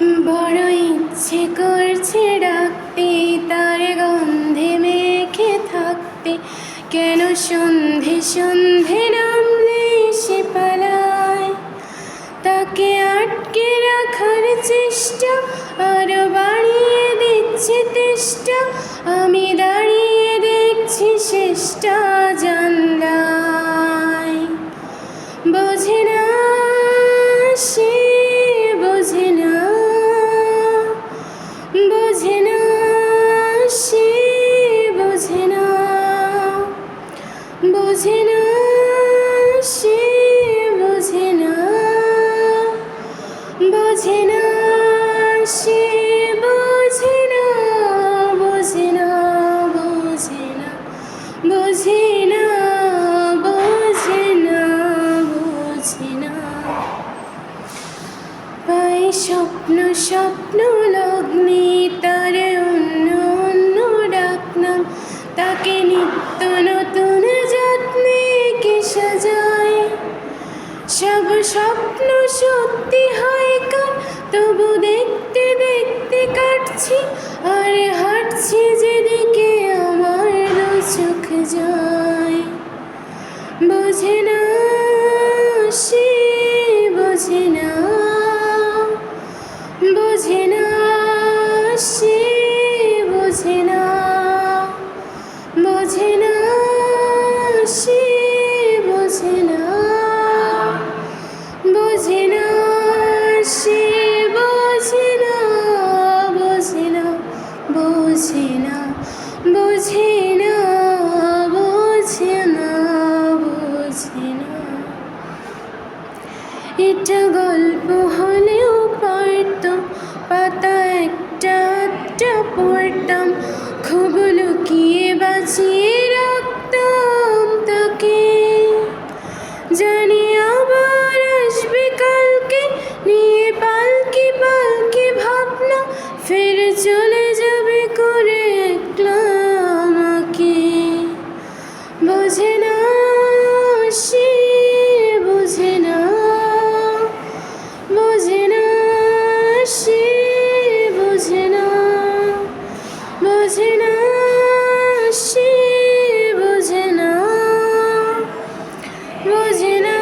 বড় ইচ্ছে করছে ডাকতে, তার গন্ধে মেখে থাকতে। কেন সন্ধে সন্ধে নামলে সে পালায়? তাকে আটকে রাখার চেষ্টা আরো বাড়িয়ে দিচ্ছে তেষ্টা। আমি দাঁড়িয়ে দেখছি শেষটা জানলায়। বোঝে না সে, বোঝে না, বোঝে না সে, বোঝে না, বোঝে না সে, বোঝে না, বোঝে না সে, বোঝে না, বোঝে না, বোঝে না, বোঝে না, বোঝে না, বোঝে না। পাই স্বপ্ন স্বপ্ন লগ্নে তার অন্য অন্য ডাকনাম। তাকে নিত্য নতুন যত্নে কে সাজায়। সব স্বপ্ন সত্যি হয় কার, তবু দেখতে দেখতে কাটছি আর হাঁটছি যেদিকে আমার দু চোখ যায়। বোঝে না সে, বোঝে না, বোঝে না সে, বোঝে না, বোঝে না সে, বোঝে না, বোঝে না সে, বোঝে না, বোঝে না, বোঝে না, বোঝে না, বোঝে না, বোঝে না। এটা গল্প হলেও পারতো, পাতা একটা একটা পড়তাম। খুব লুকিয়ে বাঁচিয়ে রাখতাম তাকে। জানি আবার আসবে কালকে, নিয়ে পালকি পালকি ভাবনা, ফের চলে যাবে করে একলা আমাকে। বোঝে না সে, বোঝে না, বোঝে না সে, বোঝে না, বোঝে না সে, বোঝে না, বোঝে না